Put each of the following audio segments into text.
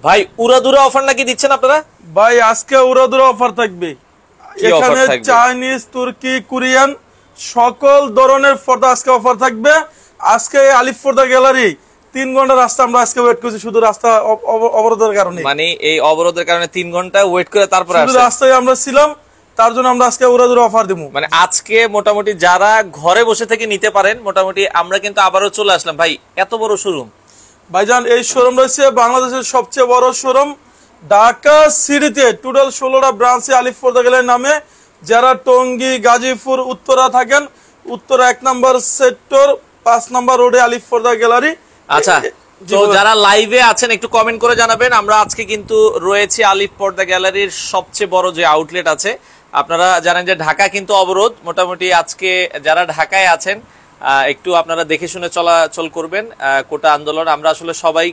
ভাই উড়াদুরা অফার নাকি দিচ্ছেন আপনারা? ভাই আজকে উড়াদুরা অফার থাকবে। এখানে চাইনিজ, তুর্কি, কোরিয়ান সকল ধরনের পর্দা আজকে অফার থাকবে। আজকে আলিফ পর্দা গ্যালারি 3 ঘন্টা রাস্তা আমরা আজকে ওয়েট করছি, শুধু রাস্তা অবরোধের কারণে। মানে এই অবরোধের কারণে 3 ঘন্টা ওয়েট করে তারপরে শুধু রাস্তায় আমরা ছিলাম, তার জন্য আমরা আজকে উড়াদুরা অফার দেবো। মানে আজকে মোটামুটি যারা ঘরে বসে থেকে নিতে পারেন, মোটামুটি আমরা কিন্তু আবারও চলে আসলাম। ভাই এত বড় শোরুম ভাইজান, এই শোরুম রয়েছে বাংলাদেশের সবচেয়ে বড় শোরুম ঢাকা সিটিতে। টোটাল 16টা ব্রাঞ্চে আলিফ পর্দা গ্যালারির নামে। যারা টঙ্গী, গাজীপুর, উত্তরা থাকেন, উত্তরা 1 নম্বর সেক্টর 5 নম্বর রোডে আলিফ পর্দা গ্যালারি। আচ্ছা, তো যারা লাইভে আছেন একটু কমেন্ট করে জানাবেন। আমরা আজকে কিন্তু রয়েছে আলিফ পর্দা গ্যালারির সবচেয়ে বড় যে আউটলেট আছে। আপনারা জানেন যে ঢাকা কিন্তু অবরোধ। মোটামুটি আজকে যারা ঢাকায় আছেন একটু আপনারা দেখে শুনে চলাচল করবেন। কোটা আন্দোলন, আমরা আসলে সবাই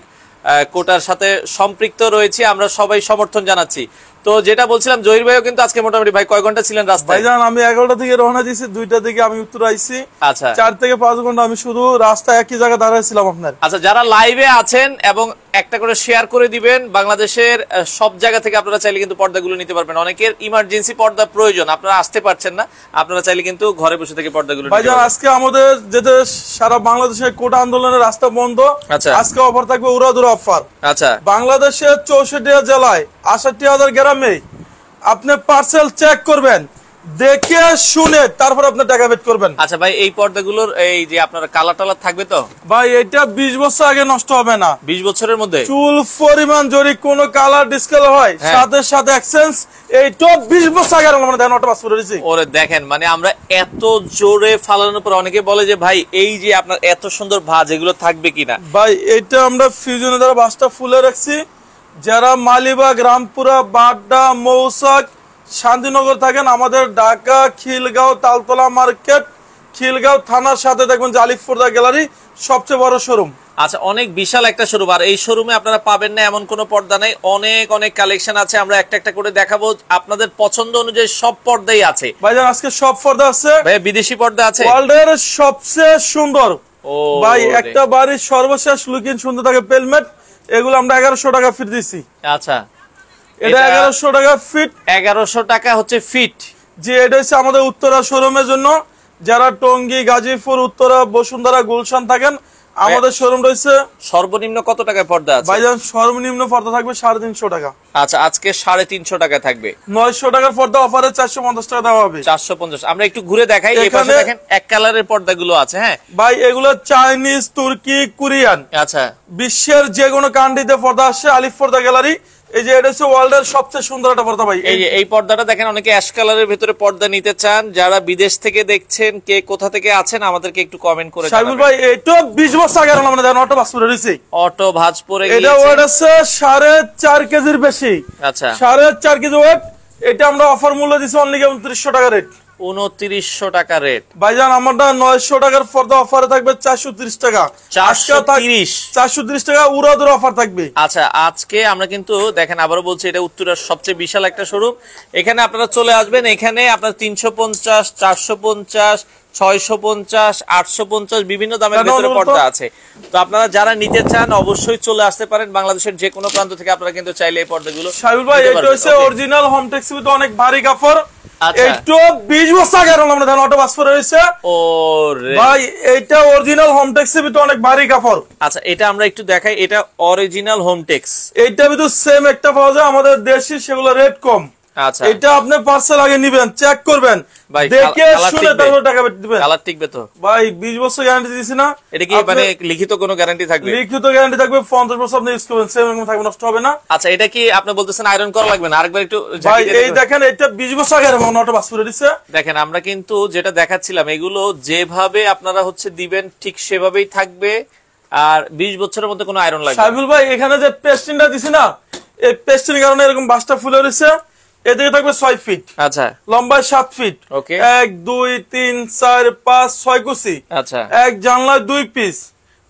কোটার সাথে সম্পৃক্ত রয়েছি, আমরা সবাই সমর্থন জানাচ্ছি। তো যেটা বলছিলাম, জহির ভাইও কিন্তু আজকে মোটামুটি ভাই কয় ঘন্টা ছিলেন রাস্তায়? ভাইজান আমি 11টা থেকে রওনা দিয়েছি, 2টা থেকে আমি উত্তর আইছি। আচ্ছা, 4 থেকে 5 ঘন্টা আমি শুধু রাস্তায় একই জায়গায় দাঁড়াইছিলাম আপনার। আচ্ছা, যারা লাইভে আছেন এবং একটা করে শেয়ার করে দিবেন, বাংলাদেশের সব জায়গা থেকে আপনারা চাইলে কিন্তু পর্দাগুলো নিতে পারবেন। অনেকের ইমার্জেন্সি পর্দা প্রয়োজন, আপনারা আসতে পারছেন না, আপনারা চাইলে কিন্তু ঘরে বসে থেকে পর্দাগুলো নিতে পারবেন। ভাইজান আজকে আমাদের যেতে সারা বাংলাদেশে কোটা আন্দোলনের রাস্তা বন্ধ। আচ্ছা, আজকে অফার থাকবে উড়াদুরা অফার। আচ্ছা, বাংলাদেশের 64 জেলায় 68,000 গ্রামে আপনি পার্সেল চেক করবেন, দেখে শুনে তারপর আপনি টাকা পেড করবেন। আচ্ছা ভাই, এই পর্দাগুলোর এই যে আপনার কালার টালার থাকবে তো? ভাই এটা 20 বছর আগে নষ্ট হবে না। 20 বছরের মধ্যে চুল পরিমাণ যদি কোনো কালার ডিসকালার হয় সাথে সাথে এক্সচেঞ্জ। এইটা 20 বছর আগে আমরা দেন অটো পাস করে দিয়েছি। ওরে দেখেন, মানে আমরা এত জোরে ফালানোর পর অনেকে বলে যে ভাই এই যে আপনার এত সুন্দর ভাঁজ এগুলো থাকবে কিনা। ভাই এটা আমরা ফিউজনের দ্বারা বাসটা ফুলে রাখছি। যারা মালিবাগ, রামপুরা, বাড্ডা, মৌসাক, শান্তিনগর থাকেন, আমাদের ঢাকা খিলগাঁও তালতলা মার্কেট, খিলগাঁও থানার সাথে দেখবেন যে আলিফ পর্দা গ্যালারি সবচেয়ে বড় শোরুম। আচ্ছা, অনেক বিশাল একটা শোরুম। আর এই শোরুমে আপনারা পাবেন না এমন কোনো পর্দা নেই, অনেক অনেক কালেকশন আছে। আমরা একটা একটা করে দেখাবো, আপনাদের পছন্দ অনুযায়ী সব পর্দাই আছে। ভাইজান আজকে সব পর্দা আছে। ভাই বিদেশি পর্দা আছে, ওয়ার্ল্ডের সবচেয়ে সুন্দর। ও ভাই একটা বাড়ির সর্বশেষ লুকিং সুন্দর থাকে পেলমেট, এগুলো আমরা 1100 টাকা ফিট দিছি। আচ্ছা, এটা 1100 টাকা ফিট। 1100 টাকা হচ্ছে ফিট। যে এটা হচ্ছে আমাদের উত্তরা শোরুমের জন্য। যারা টঙ্গী, গাজীপুর, উত্তরা, বসুন্ধরা, গুলশান থাকেন, আমাদের শোরুম রয়েছে। সর্বনিম্ন কত টাকায় পর্দা আছে? ভাইজান সর্বনিম্ন পর্দা থাকবে 350 টাকা। আচ্ছা, আজকে 350 টাকা থাকবে। 900 টাকার পর্দা অফারে 450 টাকা দেওয়া হবে। 450। আমরা একটু ঘুরে দেখাই, এই পাশে দেখেন এক কালারের পর্দাগুলো আছে। হ্যাঁ ভাই এগুলো চাইনিজ, তুর্কি, কোরিয়ান। আচ্ছা, বিশ্বের যে কোনো কান্ট্রিতে পর্দা আসছে আলিফ পর্দা গ্যালারি। এই যে এটা হচ্ছে ওয়ার্ল্ডের সবচেয়ে সুন্দর একটা পর্দা ভাই। এই পর্দাটা দেখেন, অনেকে অ্যাশ কালারের ভিতরে পর্দা নিতে চান। যারা বিদেশ থেকে দেখছেন, কে কোথা থেকে আছেন আমাদেরকে একটু কমেন্ট করে জানাবেন। সাইবুল ভাই এটা 20 বছর আগে আমরা জানি অটো ভাঁজ পরে রয়েছে। অটো ভাঁজ পরে গিয়েছে। এটা ওয়েট আছে 4.5 কেজির বেশি। আচ্ছা, 4.5 কেজি ওয়েট। এটা আমরা অফার মূল্য দিছি অনলি 2900 টাকা রেট। 2900 টাকা রেট। ভাইজান আমারটা 900 টাকার পর্দা অফারে থাকবে 430 টাকা। 430 টাকা উড়াদুরা অফার থাকবে। আচ্ছা, আজকে আমরা কিন্তু দেখেন আবারও বলছি, এটা উত্তরার সবচেয়ে বিশাল একটা শোরুম। এখানে আপনারা চলে আসবেন, এখানে আপনার 350, 450, 650, 850 বিভিন্ন দামের ভিতরে পর্দা আছে। তো আপনারা যারা নিতে চান অবশ্যই চলে আসতে পারেন। বাংলাদেশের যে কোনো প্রান্ত থেকে আপনারা কিন্তু চাইলে এই পর্দাগুলো। সাইবুল ভাই এটা হচ্ছে অরিজিনাল হোমটেক্স ভিতরে অনেক ভারী কাপড়। আচ্ছা, এইটা 20 বছর আগে আমরা ধান অটো পাস করে রয়েছে। ওরে ভাই এটা অরিজিনাল হোমটেক্স ভিতরে অনেক ভারী কাপড়। আচ্ছা, এটা আমরা একটু দেখাই, এটা অরিজিনাল হোমটেক্স। এইটা ভিতরে সেম একটা পাওয়া যায় আমাদের দেশি, সেগুলো রেট কম। আচ্ছা, এটা আপনি পার্সেল আগে নেবেন, চেক করবেন, দেখে শুনে তারপর টাকা দিবেন। কালার টিকবে তো? ভাই 20 বছর গ্যারান্টি দিছি না। এটা কি মানে লিখিত কোনো গ্যারান্টি থাকবে? লিখিত গ্যারান্টি থাকবে, 50 বছর আপনি ইউজ করবেন, সেম রকম থাকবে, নষ্ট হবে না। আচ্ছা, এটা কি আপনি বলতেছেন আয়রন করা লাগবে না? আরেকবার একটু ভাই এই দেখেন, এটা 20 বছর আগে আমরা অটো পাস করে দিছে। দেখেন, আমরা কিন্তু যেটা দেখাচ্ছিলাম, এগুলো যেভাবে আপনারা হচ্ছে দিবেন ঠিক সেভাবেই থাকবে। আর 20 বছরের মধ্যে কোনো আয়রন লাগবে না। সাইবুল ভাই এখানে যে পেস্টিংটা দিছি না, এই পেস্টিং কারণে এরকম বাসটা ফুলে রয়েছে। এদিকে থাকবে 6 ফিট। আচ্ছা, লম্বায় 7 ফিট। ওকে, 1 2 3 4 5 6 কুচি। আচ্ছা, এক জানলায় 2 পিস,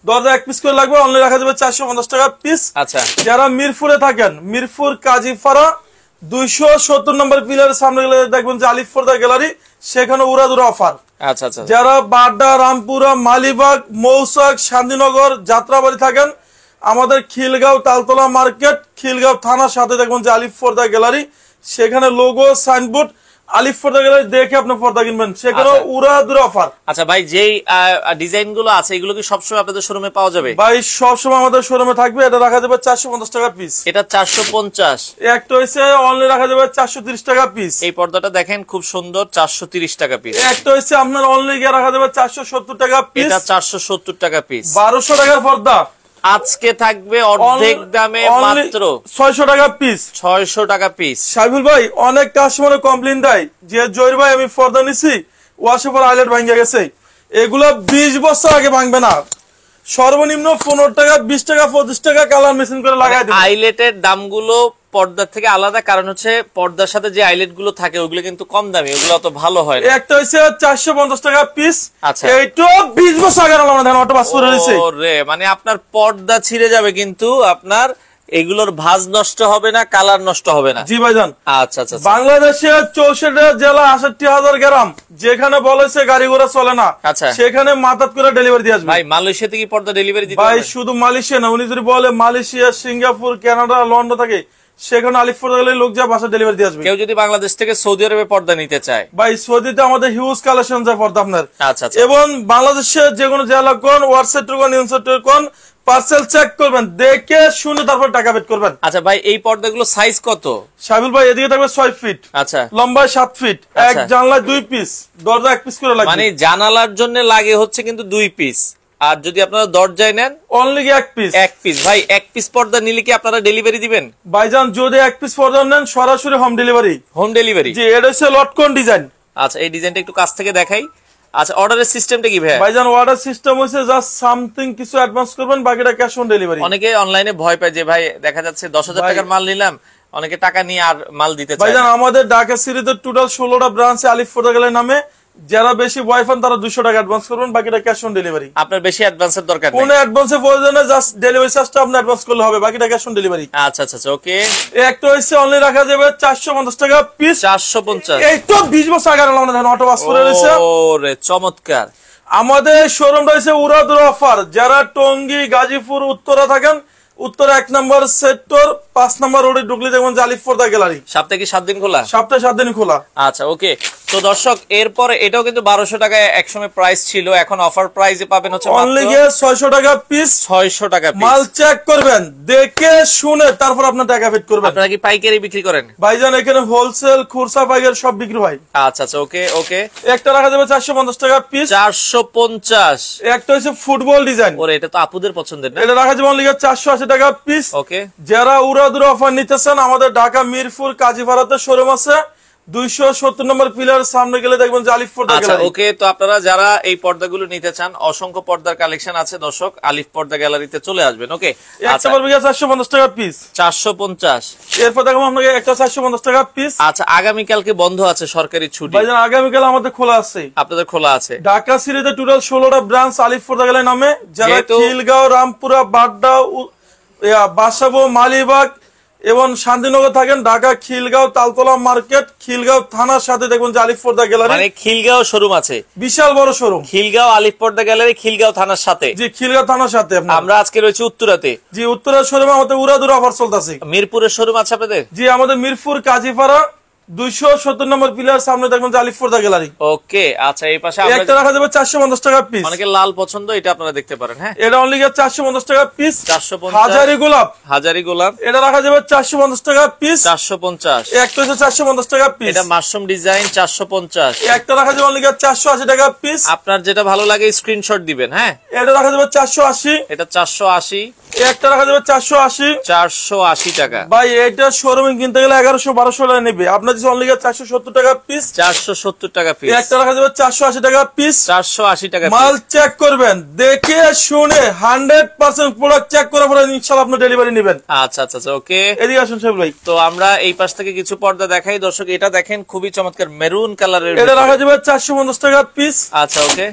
দরজা 1 পিস করে লাগবে, অনলি রাখা যাবে 450 টাকা পিস। আচ্ছা, যারা মিরপুরে থাকেন, মিরপুর কাজীপাড়া 270 নম্বর পিলারের সামনে গেলে দেখবেন যে আলিফ পর্দা গ্যালারি, সেখানে উড়াদুরা অফার। আচ্ছা আচ্ছা, যারা বাড্ডা, রামপুরা, মালিবাগ, মৌসাক, শান্তিনগর, যাত্রাবাড়ি থাকেন, আমাদের খিলগাঁও তালতলা মার্কেট, খিলগাঁও থানার সাথে দেখবেন যে আলিফ পর্দা গ্যালারি, সেখানে লোগো সাইনবোর্ড আলিফ পর্দা গ্যালারি দেখে আপনি পর্দা কিনবেন, সেখানে উড়াধুরা অফার। আচ্ছা ভাই, যেই ডিজাইন গুলো আছে এগুলো কি সবসময় আপনাদের শোরুমে পাওয়া যাবে? ভাই সবসময় আমাদের শোরুমে থাকবে। এটা রাখা যাবে 450 টাকা পিস। এটা 450। একটা হইছে অনলি রাখা যাবে 430 টাকা পিস। এই পর্দাটা দেখেন খুব সুন্দর, 430 টাকা পিস। একটা হইছে আপনার অনলি গিয়ে রাখা যাবে 470 টাকা পিস। এটা 470 টাকা পিস। 1200 টাকার পর্দা আজকে থাকবে অর্ধেক দামে মাত্র 600 টাকা পিস। 600 টাকা পিস। সাইফুল ভাই, অনেক কাস্টমার কমপ্লেইন দেয় যে জহির ভাই আমি পর্দা নিছি, ওয়াশের পর আইলেট ভাঙে গেছে। এগুলো 20 বছর আগে ভাঙবে না, সর্বনিম্ন 15 টাকা 20 টাকা 25 টাকা কালার মেশিন করে লাগাই দিবেন। আইলেটের দামগুলো পর্দার থেকে আলাদা, কারণ হচ্ছে পর্দার সাথে যে আইলেট গুলো থাকে ওগুলো কিন্তু কম দামি, ওগুলো অত ভালো হয় না। একটা হইছে 450 টাকা পিস। আচ্ছা, এইটা 20 বছর আগে আমরা ধান অটো পাস করে রয়েছে। ওরে মানে আপনার পর্দা ছিঁড়ে যাবে কিন্তু আপনার এগুলোর ভাঁজ নষ্ট হবে না, কালার নষ্ট হবে না। জি ভাইজান। আচ্ছা আচ্ছা। বাংলাদেশে 64 জেলা 68,000 গ্রাম, যেখানে বলেছে গাড়ি ঘোড়া চলে না, আচ্ছা, সেখানে মাথাত করে ডেলিভারি দিয়ে আসবে। ভাই মালয়েশিয়াতে কি পর্দা ডেলিভারি দিতে ভাই হবে? শুধু মালয়েশিয়া না, উনি যদি বলে মালয়েশিয়া, সিঙ্গাপুর, কানাডা, লন্ডন থাকে, সেখানে আলিফ পর্দা গেলে লোক যা বাসা ডেলিভারি দিয়ে আসবে। কেউ যদি বাংলাদেশ থেকে সৌদি আরবে পর্দা নিতে চায়, ভাই সৌদিতে আমাদের হিউজ কালেকশন যায় পর্দা আপনার। আচ্ছা আচ্ছা। এবং বাংলাদেশের যে কোনো জেলা কোন, হোয়াটসঅ্যাপ কোন, ইনসেট কোন, পার্সেল চেক করবেন, দেখে শুনে তারপর টাকা পেড করবেন। আচ্ছা ভাই, এই পর্দাগুলো সাইজ কত? সাবিল ভাই এদিকে থাকবে 6 ফিট, আচ্ছা, লম্বায় 7 ফিট, এক জানলায় 2 পিস, দরজা 1 পিস করে লাগবে। মানে জানালার জন্য লাগে হচ্ছে কিন্তু 2 পিস, আর যদি আপনারা দরজায় নেন অনলি 1 পিস। 1 পিস। ভাই 1 পিস পর্দা নিলে কি আপনারা ডেলিভারি দিবেন? ভাইজান যদি 1 পিস পর্দা নেন সরাসরি হোম ডেলিভারি। Home delivery? জি, এটা হচ্ছে লটকন ডিজাইন। আচ্ছা, এই ডিজাইনটা একটু কাছ থেকে দেখাই। আচ্ছা, অর্ডারের সিস্টেমটা কি ভাই? ভাইজান অর্ডার সিস্টেম হচ্ছে জাস্ট সামথিং কিছু অ্যাডভান্স করবেন, বাকিটা ক্যাশ অন ডেলিভারি। অনেকে অনলাইনে ভয় পায় যে ভাই দেখা যাচ্ছে 10,000 টাকার মাল নিলাম, অনেকে টাকা নিয়ে আর মাল দিতে চায় না। ভাইজান আমাদের ঢাকা সিটিতে টোটাল 16টা ব্রাঞ্চে আলিফ পর্দা গ্যালারি নামে, যারা বেশি ভয় পান তারা 200 টাকা অ্যাডভান্স করবেন, বাকিটা ক্যাশ অন ডেলিভারি। আপনার বেশি অ্যাডভান্সের দরকার নেই, কোনো অ্যাডভান্সের প্রয়োজন নেই, জাস্ট ডেলিভারি চার্জটা আপনি অ্যাডভান্স করলে হবে, বাকিটা ক্যাশ অন ডেলিভারি। আচ্ছা আচ্ছা আচ্ছা, ওকে। একটা হচ্ছে অনলি রাখা যাবে 450 টাকা পিস। 450। এই তো 20 বছর আগে আমরা ধান অটো পাস করে রয়েছে। ওরে চমৎকার। আমাদের শোরুমটা হচ্ছে উড়াধুরা অফার। যারা টঙ্গী, গাজীপুর, উত্তরা থাকেন, উত্তরা 1 নম্বর সেক্টর 5 নম্বর রোডে ঢুকলে দেখবেন যে আলিফ পর্দা গ্যালারি। সপ্তাহে কি 7 দিন খোলা? সপ্তাহে 7 দিন খোলা। আচ্ছা, ওকে। তো দর্শক, এরপরে এটাও কিন্তু 1200 টাকায় একসময় প্রাইস ছিল, এখন অফার প্রাইসে পাবেন হচ্ছে অনলি মাত্র 600 টাকা পিস। 600 টাকা পিস। মাল চেক করবেন, দেখে শুনে তারপর আপনার টাকা পেড করবেন। আপনারা কি পাইকারি বিক্রি করেন? ভাইজান এখানে হোলসেল, খুচরা, পাইকারি সব বিক্রি হয়। আচ্ছা আচ্ছা, ওকে ওকে। একটা রাখা যাবে 450 টাকা পিস। 450। একটা হচ্ছে ফুটবল ডিজাইন। ওরে, এটা তো আপুদের পছন্দের না? এটা রাখা যাবে অনলি 480 টাকা পিস। ওকে। যারা উড়াধুরা অফার নিতেছেন, আমাদের ঢাকা মিরপুর কাজীপাড়াতে শোরুম আছে, 270 নম্বর পিলার সামনে গেলে দেখবেন যে আলিফ পর্দা আচ্ছা, গ্যালারি। ওকে। তো আপনারা যারা এই পর্দাগুলো নিতে চান, অসংখ্য পর্দার কালেকশন আছে দর্শক, আলিফ পর্দা গ্যালারিতে চলে আসবেন। ওকে। একটা পড়বে 450 টাকা পিস। 450। এরপর দেখো আপনাকে একটা 450 টাকা পিস। আচ্ছা, আগামীকালকে বন্ধ আছে, সরকারি ছুটি। ভাইজান আগামীকাল আমাদের খোলা আছে। আপনাদের খোলা আছে? ঢাকা সিটিতে টোটাল 16টা ব্রাঞ্চ আলিফ পর্দা গ্যালারি নামে। যারা যেহেতু- খিলগাঁও, রামপুরা, বাড্ডা, বাসাবো, মালিবাগ এবং শান্তিনগর থাকেন, ঢাকা খিলগাঁও তালতলা মার্কেট, খিলগাঁও থানার সাথে দেখবেন যে আলিফ পর্দা গ্যালারি। মানে খিলগাঁও শোরুম আছে? বিশাল বড় শোরুম। খিলগাঁও আলিফ পর্দা গ্যালারি খিলগাঁও থানার সাথে? জি, খিলগাঁও থানার সাথে। আমরা আজকে রয়েছে উত্তরাতে। জি, উত্তরের শোরুমে আমাদের উড়াধুরা অফার চলতেছে। মিরপুরের শোরুম আছে আপনাদের? জি, আমাদের মিরপুর কাজীপাড়া 270 নম্বর পিলার সামনে দেখবেন যে আলিফ পর্দা গ্যালারি। ওকে। আচ্ছা, এই পাশে একটা রাখা যাবে 450 টাকা পিস। অনেকে লাল পছন্দ, এটা আপনারা দেখতে পারেন। হ্যাঁ, এটা অনলি 450 টাকা পিস। 450। হাজারি গোলাপ। হাজারি গোলাপ? এটা রাখা যাবে 450 টাকা পিস। 450। একটা হচ্ছে 450 টাকা পিস। এটা মাশরুম ডিজাইন 450। একটা রাখা যাবে অনলি 480 টাকা পিস। আপনার যেটা ভালো লাগে স্ক্রিনশট দিবেন। হ্যাঁ, এটা রাখা যাবে 480। এটা 480। একটা রাখা যাবে 480। 480 টাকা। ভাই এটা শোরুমে কিনতে গেলে 1100-1200 টাকা নেবে, আপনার যদি অনলি 470 টাকা পিস। 470 টাকা পিস। একটা রাখা যাবে 480 টাকা পিস। 480 টাকা মাল পিস। চেক করবেন, দেখে শুনে 100% প্রোডাক্ট চেক করার পরে ইনশাআল্লাহ আপনি ডেলিভারি নেবেন। আচ্ছা আচ্ছা আচ্ছা, ওকে। এদিকে আসুন সাহেব ভাই। তো আমরা এই পাশ থেকে কিছু পর্দা দেখাই দর্শক। এটা দেখেন, খুবই চমৎকার মেরুন কালারের। এটা রাখা যাবে 450 টাকা পিস। আচ্ছা, ওকে।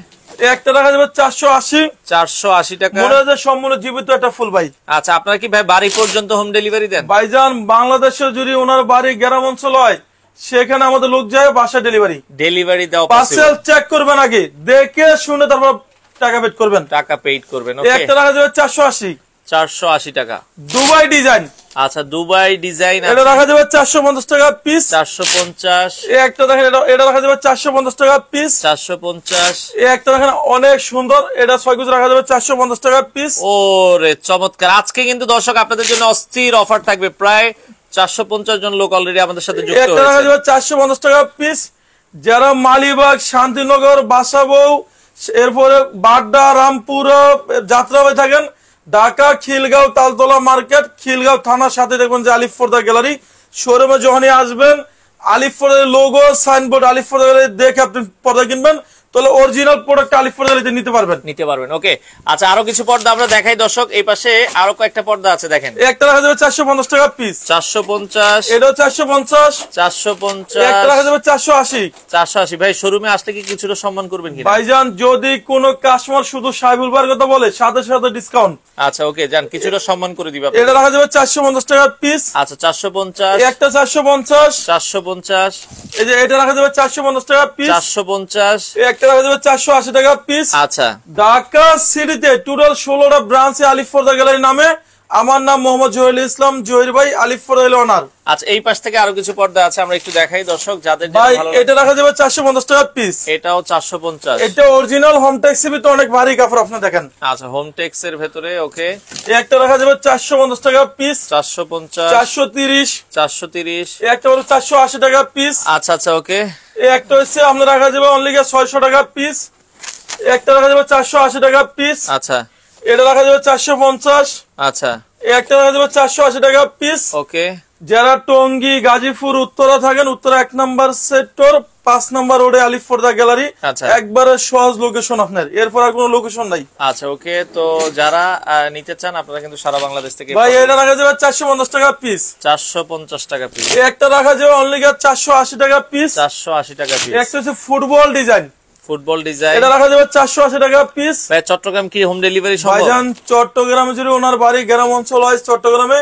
একটা রাখা যাবে 480। 480 টাকা। মনে হয় যে সম্পূর্ণ জীবিত একটা ফুল ভাই। আচ্ছা, আপনারা কি ভাই বাড়ি পর্যন্ত হোম ডেলিভারি দেন? ভাইজান বাংলাদেশে যদি ওনার বাড়ি গ্রাম অঞ্চল হয়, সেখানে আমাদের লোক যায় বাসা ডেলিভারি। ডেলিভারি দেওয়া পার্সেল পসিবল? চেক করবেন আগে, দেখে শুনে তারপর টাকা পেড করবেন। টাকা পেইড করবেন। ওকে। একটা রাখা যাবে 480। 480 টাকা। দুবাই ডিজাইন, আচ্ছা দুবাই ডিজাইন এটা রাখা যাবে 450 টাকা পিস। 450। এই একটা দেখেন, এটা রাখা যাবে 450 টাকা পিস। 450। এই একটা দেখেন অনেক সুন্দর, এটা 6 কুচি রাখা যাবে 450 টাকা পিস। ওরে চমৎকার! আজকে কিন্তু দর্শক আপনাদের জন্য অস্থির অফার থাকবে। প্রায় 450 জন লোক অলরেডি আমাদের সাথে যুক্ত একটা রাখা হয়েছে। যাবে 450 টাকা পিস। যারা মালিবাগ, শান্তিনগর, বাসাবো, এরপরে বাড্ডা, রামপুরা, যাত্রাবাড়ি থাকেন, ঢাকা খিলগাঁও তালতলা মার্কেট, খিলগাঁও থানার সাথে দেখবেন যে আলিফ পর্দা গ্যালারি শোরুমে যখনই আসবেন, আলিফ পর্দার লোগো সাইনবোর্ড আলিফ পর্দা গ্যালারি দেখে আপনি পর্দা কিনবেন, তাহলে অরিজিনাল প্রোডাক্ট আলিফ পর্দা গ্যালারিতে নিতে পারবেন। ওকে, আচ্ছা আরো কিছু পর্দা আমরা দেখাই দর্শক। এই পাশে আরো কয়েকটা পর্দা আছে দেখেন। একটা রাখা যাবে 450 টাকা পিস। 450। এটাও 450। 450। একটা রাখা যাবে 480। 480। ভাই শোরুমে আসলে কি কিছুটা সম্মান করবেন কিনা? ভাইজান যদি কোনো কাস্টমার শুধু সাহেবুল ভাইয়ের কথা বলে, সাথে সাথে ডিসকাউন্ট। আচ্ছা ওকে, যান কিছুটা সম্মান করে দিবা। এটা রাখা যাবে 450 টাকা পিস। আচ্ছা 450। একটা 450। 450। এই যে এটা রাখা যাবে 450 টাকা পিস। 450। একটা রাখা যাবে 480 টাকা পিস। আচ্ছা ঢাকা সিটিতে টোটাল 16টা ব্রাঞ্চে আলিফ পর্দা গ্যালারি নামে। আমার নাম মোহাম্মদ জহিরুল ইসলাম, জহির ভাই, আলিফ পর্দা গ্যালারি ওনার। আচ্ছা এই পাশ থেকে আরো কিছু পর্দা আছে, আমরা একটু দেখাই দর্শক যাদের ভাই ভালো। এটা রাখা যাবে 450 টাকা পিস। এটাও 450। এটা অরিজিনাল হোম টেক্সি তো অনেক ভারী কাপড়, আপনি দেখেন। আচ্ছা হোম টেক্স এর ভেতরে। ওকে, একটা রাখা যাবে 450 টাকা পিস। 450। 430। 430। একটা হলো 480 টাকা পিস। আচ্ছা আচ্ছা ওকে। একটা হচ্ছে আপনার রাখা যাবে অনলি 600 টাকা পিস। একটা রাখা যাবে 480 টাকা পিস। আচ্ছা এটা রাখা যাবে 450। আচ্ছা একটা রাখা যাবে 480 টাকা পিস। ওকে। যারা টঙ্গী, গাজীপুর, উত্তরা থাকেন, উত্তরা 1 নম্বর সেক্টর 5 নম্বর রোডে আলিফ পর্দা গ্যালারি। আচ্ছা একবারে সহজ লোকেশন আপনার, এরপর আর কোনো লোকেশন নাই। আচ্ছা ওকে, তো যারা নিতে চান আপনারা কিন্তু সারা বাংলাদেশ থেকে ভাই এটা রাখা যাবে 450 টাকা পিস। 450 টাকা পিস। একটা রাখা যাবে অনলি 480 টাকা পিস। 480 টাকা পিস। একটা হচ্ছে ফুটবল ডিজাইন, ফুটবল ডিজাইন, এটা রাখা যাবে 480 টাকা পিস। ভাই চট্টগ্রাম কি হোম ডেলিভারি সম্ভব? ভাইজান চট্টগ্রামে যদি ওনার বাড়ি গ্রাম অঞ্চল হয় চট্টগ্রামে,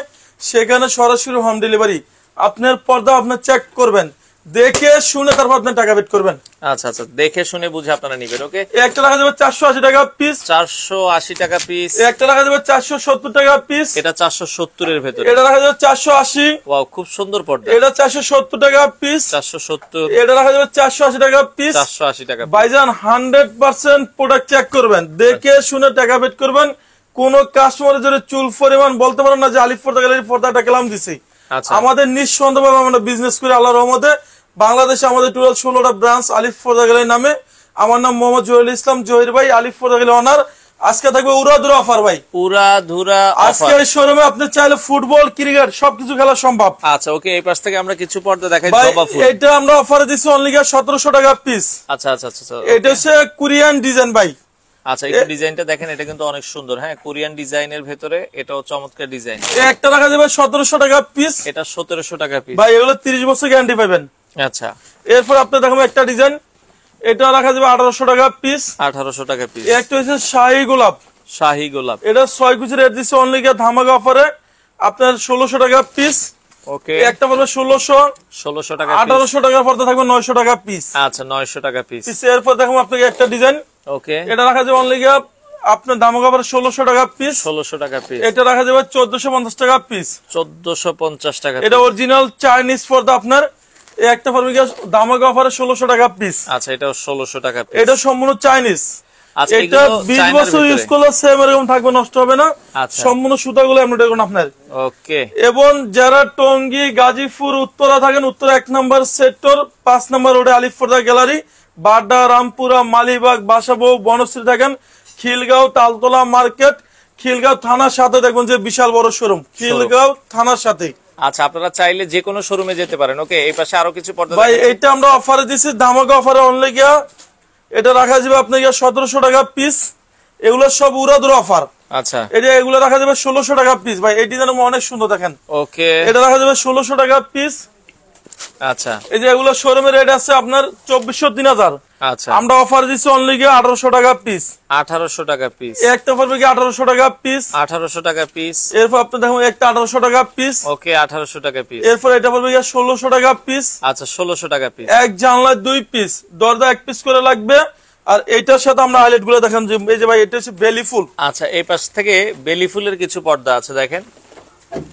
সেখানে সরাসরি হোম ডেলিভারি। আপনার পর্দা আপনার চেক করবেন, দেখে শুনে তারপর আপনি টাকা পেড করবেন। আচ্ছা আচ্ছা, দেখে শুনে বুঝে আপনারা নিবেন। ওকে, একটা রাখা যাবে 480 টাকা পিস। 480 টাকা পিস। একটা রাখা যাবে 470 টাকা পিস। এটা 470 এর ভেতরে। এটা রাখা যাবে 480। ওয়াও, খুব সুন্দর পর্দা। এটা 470 টাকা পিস। 470। এটা রাখা যাবে 480 টাকা পিস। 480 টাকা। ভাইজান 100% প্রোডাক্ট চেক করবেন, দেখে শুনে টাকা পেড করবেন। কোন কাস্টমারের যদি চুল পরিমাণ বলতে পারেন না যে আলিফ পর্দা গ্যালারি পর্দাটা কেলাম দিছি। আচ্ছা, আমাদের নিঃসন্দেহভাবে আমরা বিজনেস করি আল্লাহর রহমতে। বাংলাদেশে আমাদের টোটাল 16টা ব্রাঞ্চ আলিফ পর্দা গ্যালারি নামে। আমার নাম মোহাম্মদ জহিরুল ইসলাম, জহির ভাই, আলিফ পর্দা গ্যালারি ওনার। আজকে থাকবে উড়াধুরা অফার ভাই, উড়াধুরা আজকে অফার। এই শোরুমে আপনি চাইলে ফুটবল, ক্রিকেট সবকিছু খেলা সম্ভব। আচ্ছা ওকে, এই পাশ থেকে আমরা কিছু পর্দা দেখাই। ভাই জবা ফুল, এটা আমরা অফারে দিচ্ছি অনলি 1700 টাকা পিস। আচ্ছা আচ্ছা আচ্ছা। এটা হচ্ছে কোরিয়ান ডিজাইন ভাই। আচ্ছা একটু ডিজাইনটা দেখেন, এটা কিন্তু অনেক সুন্দর। হ্যাঁ, কোরিয়ান ডিজাইনের ভেতরে এটাও চমৎকার ডিজাইন। একটা রাখা যাবে 1700 টাকা পিস। এটা 1700 টাকা পিস। ভাই এগুলো 30 বছর গ্যারান্টি পাবেন। আচ্ছা, এরপর আপনি দেখাবো একটা ডিজাইন, এটা রাখা যাবে 1800 টাকা পিস। 1800 টাকা পিস। একটা হচ্ছে শাহী গোলাপ, শাহী গোলাপ। এটা 6 কুচি রেট দিচ্ছে অনলি ধামাকা অফারে আপনার 1600 টাকা পিস। ওকে, একটা পড়বে 1600। 1600 টাকা। 1800 টাকার পর্দা থাকবে 900 টাকা পিস। আচ্ছা 900 টাকা পিস। এরপর দেখাবো আপনাকে একটা ডিজাইন, ওকে, এটা রাখা যাবে অনলি আপনার ধামাকা অফারে 1600 টাকা পিস। 1600 টাকা পিস। এটা রাখা যাবে 1450 টাকা পিস। 1450 টাকা। এটা অরিজিনাল চাইনিজ পর্দা আপনার। একটা পড়বে ধামাকা অফারে 1600 টাকা পিস। আচ্ছা, এটাও 1600 টাকা পিস। এটা সম্পূর্ণ চাইনিজ। আচ্ছা, এটা 20 বছর ইউজ করলে সেম এরকম থাকবে, নষ্ট হবে না। আচ্ছা, সম্পূর্ণ সুতাগুলো এমব্রয়ডারি করুন আপনার। ওকে। এবং যারা টঙ্গী, গাজীপুর, উত্তরা থাকেন, উত্তরা 1 নম্বর সেক্টর 5 নম্বর রোডে আলিফ পর্দা গ্যালারি, বাড্ডা, রামপুরা, মালিবাগ, বাসাবো, বনশ্রী থাকেন, খিলগাঁও তালতলা মার্কেট, খিলগাঁও থানার সাথে দেখবেন যে বিশাল বড় শোরুম, খিলগাঁও থানার সাথে। আচ্ছা, আপনারা চাইলে যে কোনো শোরুমে যেতে পারেন। ওকে, এই পাশে আরো কিছু পর্দা ভাই এটা আমরা অফারে দিচ্ছি ধামাকা অফারে অনলি এটা রাখা যাবে আপনার 1700 টাকা পিস। এগুলো সব উড়াধুরা অফার। আচ্ছা, এটা এগুলো রাখা যাবে 1600 টাকা পিস। ভাই এই ডিজাইন অনেক সুন্দর দেখেন। ওকে, এটা রাখা যাবে 1600 টাকা পিস। আচ্ছা, এই যে এগুলো শোরুমের রেট আছে আপনার 2400 3000। আচ্ছা, আমরা অফার দিচ্ছি অনলি 1800 টাকা পিস। 1800 টাকা পিস। একটা পড়বে 1800 টাকা পিস। 1800 টাকা পিস। এরপর আপনি দেখুন একটা 1800 টাকা পিস। ওকে, 1800 টাকা পিস। এরপর এটা পড়বে 1600 টাকা পিস। আচ্ছা, 1600 টাকা পিস। এক জানলায় 2 পিস, দরজা 1 পিস করে লাগবে, আর এইটার সাথে আমরা হাইলাইট গুলো দেখেন যে এই যে ভাই এটা হচ্ছে বেলি ফুল। আচ্ছা, এই পাশ থেকে বেলি ফুলের কিছু পর্দা আছে দেখেন।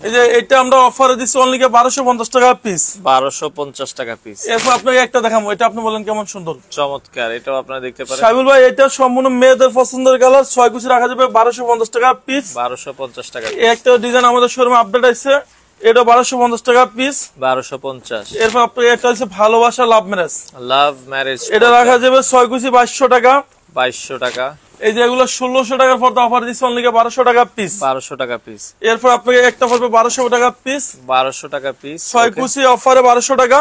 এই যে এটা আমরা অফারে দিচ্ছি অনলি 1250 টাকা পিস। 1250 টাকা পিস। এরপর আপনাকে একটা দেখাবো, এটা আপনি বলেন কেমন সুন্দর, চমৎকার। এটাও আপনারা দেখতে পারেন সাইবুল ভাই। এটা সম্পূর্ণ মেয়েদের পছন্দের কালার, 6 কুচি রাখা যাবে 1250 টাকা পিস। 1250 টাকা। একটা ডিজাইন আমাদের শোরুমে আপডেট আছে, এটা 1250 টাকা পিস। 1250। এরপর আপনাকে একটা হচ্ছে ভালোবাসা লাভ ম্যারেজ। লাভ ম্যারেজ, এটা রাখা যাবে 6 কুচি 2200 টাকা। 2200 টাকা। এই যে এগুলো 1600 টাকার পর্দা অফার দিচ্ছি অনলি 1200 টাকা পিস। 1200 টাকা পিস। এরপর আপনাকে একটা পড়বে 1200 টাকা পিস। 1200 টাকা পিস। 6 কুচি অফারে 1200 টাকা।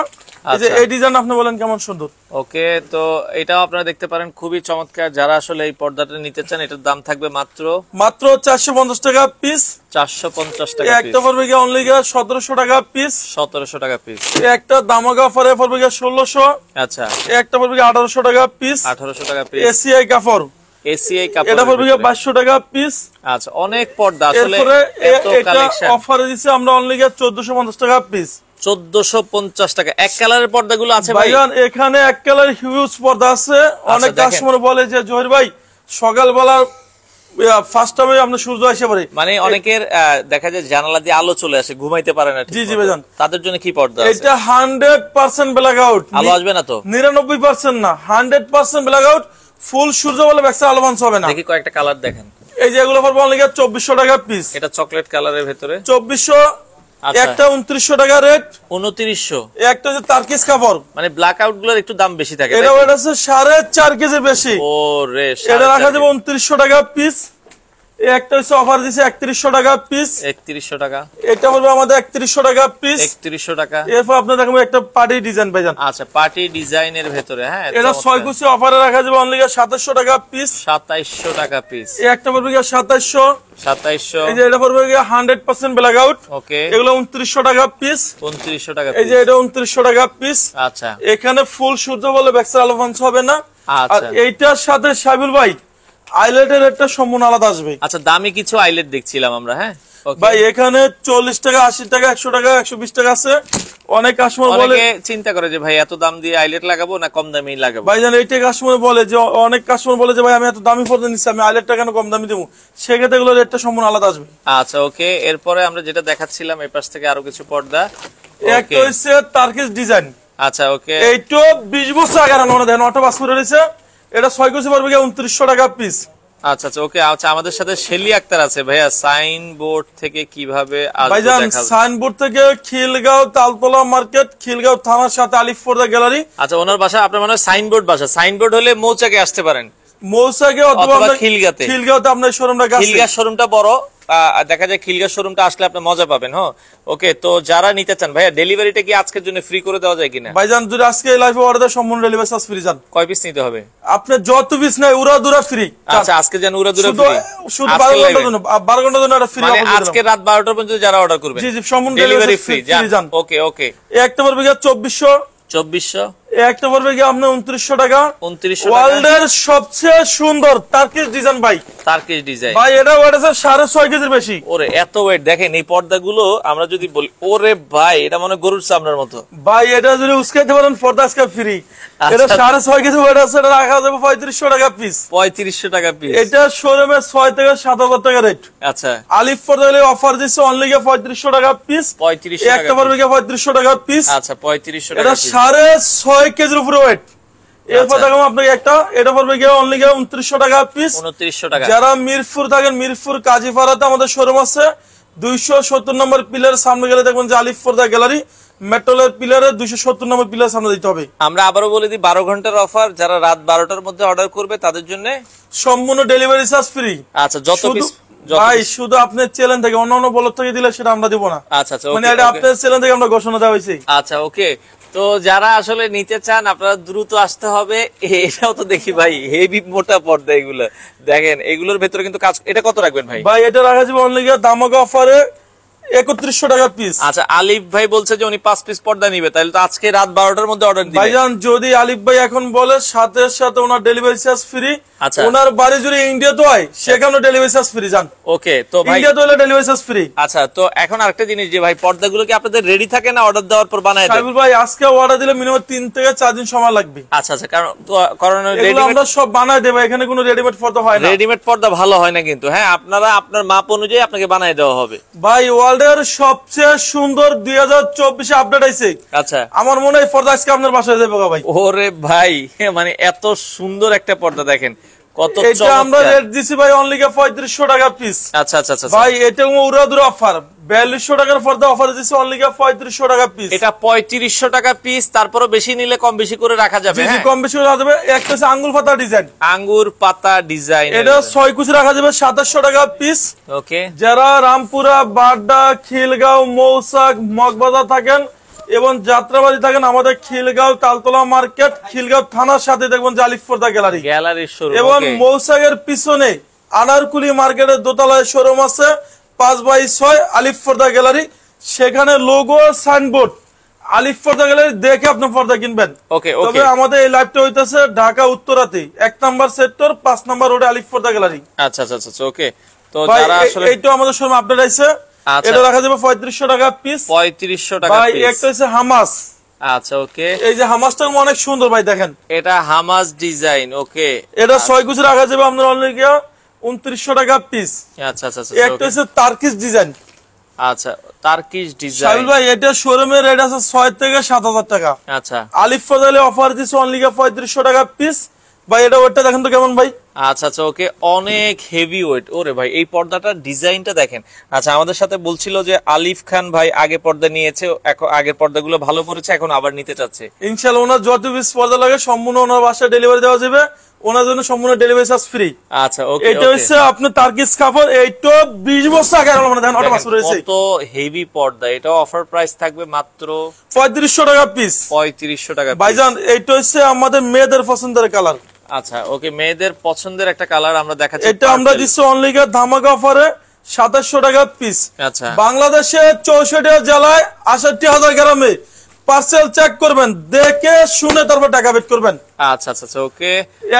এই যে এই ডিজাইন আপনি বলেন কেমন সুন্দর। ওকে, তো এটাও আপনারা দেখতে পারেন, খুবই চমৎকার। যারা আসলে এই পর্দাটা নিতে চান, এটার দাম থাকবে মাত্র 450 টাকা পিস। 450 টাকা পিস। একটা পড়বে গিয়ে অনলি 1700 টাকা পিস। 1700 টাকা পিস। একটা দামাগা অফারে পড়বে গিয়ে 1600। আচ্ছা, একটা পড়বে গিয়ে 1800 টাকা পিস। 1800 টাকা পিস। এসিআই কাপড়, এসিআই কাপড়, এটা পড়বে গিয়ে 2200 টাকা পিস। আচ্ছা, অনেক পর্দা আসলে। এরপরে এত এটা কালেকশন অফারে দিচ্ছি আমরা অনলি 1450 টাকা পিস। 1450 টাকা। এক কালারের পর্দাগুলো আছে ভাই? ভাইজান এখানে এক কালার হিউজ পর্দা আছে। অনেক দেখেন। কাস্টমার বলে যে জহির ভাই সকালবেলা ফার্স্ট টাইমে আপনি সূর্য এসে পড়ে, মানে অনেকের দেখা যায় জানালা দিয়ে আলো চলে আসে, ঘুমাইতে পারে না। জি জি ভাইজান, তাদের জন্য কি পর্দা আছে? এটা 100% ব্ল্যাক আউট। আলো আসবে না তো? 99% না, 100% ব্ল্যাক আউট। ফুল সূর্য বলে ব্যাকসা আলো বানস হবে না। দেখি কয়েকটা কালার দেখেন। এই যে এগুলো পড়বে অনলি 2400 টাকা পিস। এটা চকলেট কালারের ভেতরে 2400। আচ্ছা। একটা 2900 টাকা রেট। 2900। একটা যে তারকিস কাপড়, মানে ব্ল্যাক আউট গুলোর একটু দাম বেশি থাকে। এটা ওটা আছে 4.5 কেজি বেশি। ও রে, এটা রাখা যাবে 2900 টাকা পিস। একটা হচ্ছে অফার দিছে 3100 টাকা পিস। 3100 টাকা। এটা বলবো আমাদের 3100 টাকা পিস। 3100 টাকা। এরপর আপনার দেখাবো একটা পার্টি ডিজাইন ভাইজান। আচ্ছা, পার্টি ডিজাইনের ভেতরে। হ্যাঁ, এটা 6 কুচি অফারে রাখা যাবে অনলি 2700 টাকা পিস। 2700 টাকা পিস। একটা পড়বে 2700। 2700। এই যে এটা পড়বে 100% ব্ল্যাক আউট। ওকে, এগুলো 2900 টাকা পিস। 2900 টাকা এই যে পিস। এটা 2900 টাকা পিস। আচ্ছা এখানে ফুল সূর্য বলে ব্যাকসার আলো ফান্স হবে না। আর আচ্ছা এইটার সাথে সাইবুল ভাই আইলেটের একটা সম্পূর্ণ আলাদা আসবে। আচ্ছা, দামি কিছু আইলেট দেখছিলাম আমরা। হ্যাঁ okay. ভাই এখানে 40 টাকা, 80 টাকা, 100 টাকা, 120 টাকা আছে। অনেক কাস্টমার বলে, অনেকে চিন্তা করে যে ভাই এত দাম দিয়ে আইলেট লাগাবো না কম দামি লাগাবো। ভাইজান এইটাই কাস্টমার বলে যে অনেক কাস্টমার বলে যে ভাই আমি এত দামি পর্দা নিচ্ছি, আমি আইলেটটা কেন কম দামি দেবো? সেক্ষেত্রে এগুলো রেটটা সম্পূর্ণ আলাদা আসবে। আচ্ছা ওকে, এরপরে আমরা যেটা দেখাচ্ছিলাম এই পাশ থেকে আরো কিছু পর্দা। একটা হচ্ছে তারকিস ডিজাইন। আচ্ছা ওকে, এইটো 20 বছর আগে রান্না দেন, অটো পাস করে রয়েছে। এটা 6 কুচি পড়বে 2900 টাকা পিস। আচ্ছা আচ্ছা ওকে। আচ্ছা, আমাদের সাথে শেলি আক্তার আছে ভাইয়া। সাইনবোর্ড থেকে কিভাবে আসবে ভাইজান দেখাবো। সাইনবোর্ড থেকে খিলগাঁও তালতলা মার্কেট, খিলগাঁও থানার সাথে আলিফ পর্দা গ্যালারি। আচ্ছা, ওনার বাসা আপনার মনে হয় সাইনবোর্ড বাসা। সাইনবোর্ড হলে মৌচাকে আসতে পারেন, মৌসাকে অথবা খিলগাতে। খিলগাঁওতে আপনার শোরুমটা কাছে। খিলগা শোরুমটা বড়, দেখা যায় খিলগা শোরুমটা আসলে আপনি মজা পাবেন। হ্যাঁ ওকে, তো যারা নিতে চান ভাইয়া ডেলিভারিটা কি আজকের জন্য ফ্রি করে দেওয়া যায় কিনা? ভাইজান যদি আজকে লাইভে অর্ডার সম্পূর্ণ ডেলিভারি চার্জ ফ্রি যান। কয় পিস নিতে হবে? আপনি যত পিস নাই উড়া দুরা ফ্রি। আচ্ছা, আজকে যেন উড়া দুরা শুধু ফ্রি। শুধু 12 ঘন্টার জন্য, 12 ঘন্টার জন্য এটা ফ্রি মানে অফার আজকে রাত 12টা পর্যন্ত যারা অর্ডার করবে জি জি সম্পূর্ণ ডেলিভারি ফ্রি যান। ওকে ওকে। একটা পড়বে 2400। 2400। একটা পড়বে কি আপনার 2900 টাকা। 2900 টাকা। ওয়ার্ল্ডের সবচেয়ে সুন্দর টার্কিশ ডিজাইন ভাই। টার্কিশ ডিজাইন ভাই এটা ওয়েট আছে 6.5 কেজির বেশি। ওরে এত ওয়েট দেখেন এই পর্দাগুলো আমরা যদি বলি, ওরে ভাই এটা মনে হয় গরুর চামড়ার মতো। ভাই এটা যদি উস্কাইতে পারেন পর্দা আজকে ফ্রি। এটা 6.5 কেজি ওয়েট আছে, এটা রাখা যাবে 3500 টাকা পিস। 3500 টাকা পিস। এটা শোরুমে 6 থেকে 7000 টাকা রেট। আচ্ছা, আলিফ পর্দা হলে অফার দিচ্ছে অনলি 3500 টাকা পিস। 3500 একটা টাকা পড়বে 3500 টাকা পিস। আচ্ছা 3500 এটা টাকা পিস। 6.5 কেজির উপরে ওয়েট। এরপর আচ্ছা। দেখাবো আপনাকে একটা, এটা পড়বে গিয়ে অনলি 2900 টাকা পিস। 2900 টাকা। যারা মিরপুর থাকেন, মিরপুর কাজীপাড়াতে আমাদের শোরুম আছে। 270 নম্বর পিলারের সামনে গেলে দেখবেন যে আলিফ পর্দা গ্যালারি, মেট্রোলের পিলারে 270 নম্বর পিলার সামনে দিতে হবে। আমরা আবারও বলে দিই 12 ঘন্টার অফার, যারা রাত 12টার মধ্যে অর্ডার করবে তাদের জন্য সম্পূর্ণ ডেলিভারি চার্জ ফ্রি। আচ্ছা, যত পিস ভাই শুধু আপনার চ্যানেল থেকে, অন্য অন্য ব্লগ থেকে দিলে সেটা আমরা দিব না। আচ্ছা আচ্ছা মানে এটা আপনার চ্যানেল থেকে আমরা ঘোষণা দেওয়া হয়েছে। আচ্ছা ওকে, তো যারা আসলে নিতে চান আপনারা দ্রুত আসতে হবে। এটাও তো দেখি ভাই হেভি মোটা পর্দা, এগুলো দেখেন এগুলোর ভেতরে কিন্তু কাজ। এটা কত রাখবেন ভাই? ভাই এটা রাখা যাবে অনলি দামাকা অফারে 3100 টাকা পিস। আচ্ছা, আলিফ ভাই বলছে যে উনি 5 পিস পর্দা নিবে, তাহলে তো আজকে রাত 12টার মধ্যে অর্ডার দিবে। ভাইজান যদি আলিফ ভাই এখন বলে সাথে সাথে ওনার ডেলিভারি চার্জ ফ্রি। আচ্ছা, ওনার বাড়ি যদি ইন্ডিয়াতে হয় সেখানেও ডেলিভারি চার্জ ফ্রি। জান ওকে, তো ভাই ইন্ডিয়াতে হলে ডেলিভারি চার্জ ফ্রি। আচ্ছা, তো এখন আরেকটা জিনিস যে ভাই পর্দাগুলো কি আপনাদের রেডি থাকে না অর্ডার দেওয়ার পর বানায় দেন? সাইবুল ভাই আজকে অর্ডার দিলে মিনিমাম 3 থেকে 4 দিন সময় লাগবে। আচ্ছা আচ্ছা, কারণ এগুলো আমরা সব বানায় দেব, এখানে কোনো রেডিমেড পর্দা হয় না। রেডিমেড পর্দা ভালো হয় না কিন্তু, হ্যাঁ আপনারা আপনার মাপ অনুযায়ী আপনাকে বানায় দেওয়া হবে। ভাই ওয়ার্ল্ডের সবচেয়ে সুন্দর 2024 আপডেট আইছে। আচ্ছা, আমার মনে হয় পর্দা আজকে আপনার বাসায় যাবে ভাই। ওরে ভাই, মানে এত সুন্দর একটা পর্দা দেখেন, কত এটা আমরা রেট দিছি ভাই অনলি 3500 টাকা পিস। আচ্ছা আচ্ছা আচ্ছা ভাই এটা উড়াদুরা অফার, 4200 টাকার পর্দা অফার দিছি অনলি 3500 টাকা পিস। এটা 3500 টাকা পিস, তারপরও বেশি নিলে কম বেশি করে রাখা যাবে। জি কম বেশি রাখা যাবে। একটা হচ্ছে আঙ্গুল পাতা ডিজাইন, আঙ্গুর পাতা ডিজাইন, এটা 6 কুচি রাখা যাবে 2700 টাকা পিস। ওকে, যারা রামপুরা, বাড্ডা, খিলগাঁও, মৌসাক, মগবাজার থাকেন এবং যাত্রাবাড়ি থাকেন, আমাদের খিলগাঁও তালতলা মার্কেট, খিলগাঁও থানার সাথে দেখবেন যে আলিফ পর্দা গ্যালারি। গ্যালারির শোরুম, এবং মৌসাকের পিছনে আনারকুলি মার্কেটের দোতলায় শোরুম আছে 5x6 আলিফ পর্দা গ্যালারি। সেখানে লোগো সাইনবোর্ড আলিফ পর্দা গ্যালারি দেখে আপনি পর্দা কিনবেন। ওকে তবে ওকে, আমাদের এই লাইভটা হইতেছে ঢাকা উত্তরাতে 1 নম্বর সেক্টর 5 নম্বর রোডে আলিফ পর্দা গ্যালারি। আচ্ছা আচ্ছা আচ্ছা, ওকে। তো ভাই যারা আসলে এইটা আমাদের শোরুম আপডেট আইছে, আচ্ছা, এটা রাখা যাবে 3500 টাকা পিস। 3500 টাকা ভাই পিস। একটা হচ্ছে হামাস। আচ্ছা, ওকে, এই যে হামাসটা অনেক সুন্দর ভাই, দেখেন এটা হামাস ডিজাইন। ওকে, এটা 6 কুচি রাখা যাবে আপনার অনলি 2900 টাকা পিস। আচ্ছা আচ্ছা আচ্ছা, একটা হচ্ছে তার্কিশ ডিজাইন। আচ্ছা, তার্কিশ ডিজাইন। সাইবুল ভাই এটা শোরুমের রেট আছে 6 থেকে 7000 টাকা। আচ্ছা আলিফ ফজলে অফার দিছে অনলি 3500 টাকা পিস। ভাই এটা ওয়েটটা দেখেন তো কেমন ভাই। আচ্ছা আচ্ছা, ওকে, অনেক হেভি ওয়েট। ওরে ভাই, এই পর্দাটার ডিজাইনটা দেখেন। আচ্ছা, আমাদের সাথে বলছিল যে আলিফ খান ভাই আগে পর্দা নিয়েছে, এখন আগের পর্দাগুলো ভালো করেছে, এখন আবার নিতে চাচ্ছে। ইনশাআল্লাহ ওনার যত পিস পর্দা লাগে সম্পূর্ণ ওনার বাসায় ডেলিভারি দেওয়া যাবে, ওনার জন্য সম্পূর্ণ ডেলিভারি চার্জ ফ্রি। আচ্ছা, ওকে, এটা হচ্ছে আপনার তার্কিশ কাপড়, এইটা 20 বছর আগে মানে দেখেন অটো পাস করেছে। কত হেভি পর্দা, এটা অফার প্রাইস থাকবে মাত্র 3500 টাকা পিস। 3500 টাকা piece। ভাইজান এইটা হচ্ছে আমাদের মেয়েদের পছন্দের কালার। আচ্ছা, ওকে, মেয়েদের পছন্দের একটা কালার আমরা দেখাচ্ছি। এটা আমরা দিচ্ছি অনলি ধামাকা অফারে 2700 টাকা পিস। আচ্ছা, বাংলাদেশে 64 জেলায় 68,000 গ্রামে পার্সেল চেক করবেন, দেখে শুনে তারপর টাকা পেড করবেন। আচ্ছা আচ্ছা আচ্ছা, ওকে।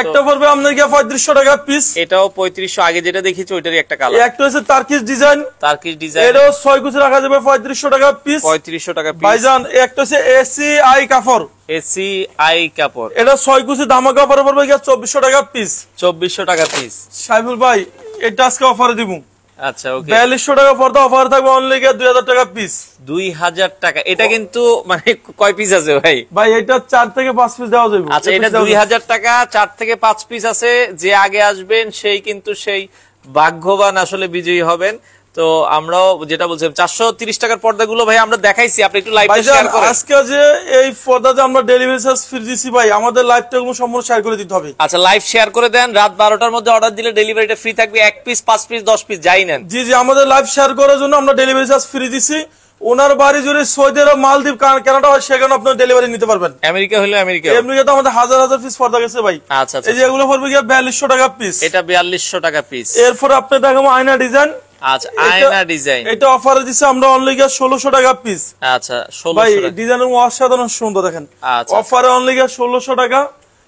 একটা পড়বে আপনার 3500 টাকা পিস। এটাও 3500, আগে যেটা দেখেছি ওইটারই একটা কালার। একটা হচ্ছে তার্কিশ ডিজাইন, তার্কিশ ডিজাইন, এটাও 6 কুচি রাখা যাবে 3500 টাকা পিস। 3500 টাকা পিস। ভাইজান একটা হচ্ছে এসি আই কাপড়, এসি আই কাপড়, এটা 6 কুচি ধামাকা অফারে পড়বে 2400 টাকা পিস। 2400 টাকা পিস। সাইফুল ভাই এটা আজকে অফারে দিব। আচ্ছা, ওকে, 4200 টাকা পর্দা অফার থাকবে অনলি 2000 টাকা পিস। 2000 টাকা। এটা কিন্তু মানে কয় পিস আছে ভাই? ভাই এটা 4 থেকে 5 পিস দেওয়া যাবে। আচ্ছা, এটা 2000 টাকা, 4 থেকে 5 পিস আছে। যে আগে আসবেন সেই কিন্তু সেই ভাগ্যবান, আসলে বিজয়ী হবেন। তো আমরাও যেটা বলছিলাম 430 টাকার পর্দাগুলো ভাই আমরা দেখাইছি, আপনি একটু লাইভে শেয়ার করেন। আজকে যে এই পর্দাতে আমরা ডেলিভারি চার্জ ফ্রি দিছি ভাই, আমাদের লাইভটা সম্পূর্ণ শেয়ার করে দিতে হবে। আচ্ছা, লাইভ শেয়ার করে দেন। রাত 12টার মধ্যে অর্ডার দিলে ডেলিভারিটা ফ্রি থাকবে। 1 পিস, 5 পিস, 10 পিস যাই নেন। জি জি, আমাদের লাইভ শেয়ার করার জন্য আমরা ডেলিভারি চার্জ ফ্রি দিছি। ওনার বাড়ি যদি সৌদি আরব, মালদ্বীপ, কানাডা হয় সেখানে আপনার ডেলিভারি নিতে পারবেন। আমেরিকা হলো আমেরিকা। এমনিতে আমাদের হাজার হাজার পিস পর্দা গেছে ভাই। আচ্ছা আচ্ছা, এই যে এগুলো পড়বে 4200 টাকা পিস। এটা 4200 টাকা পিস। এরপর আপনি দেখাবো আয়না ডিজাইন। আচ্ছা, আয়না ডিজাইন, এটা অফারে দিছে আমরা অনলি 1600 টাকা পিস। আচ্ছা, ভাই 1600 টাকা। ডিজাইনের অসাধারণ সুন্দর দেখেন। আচ্ছা, অফারে অনলি 1600 টাকা।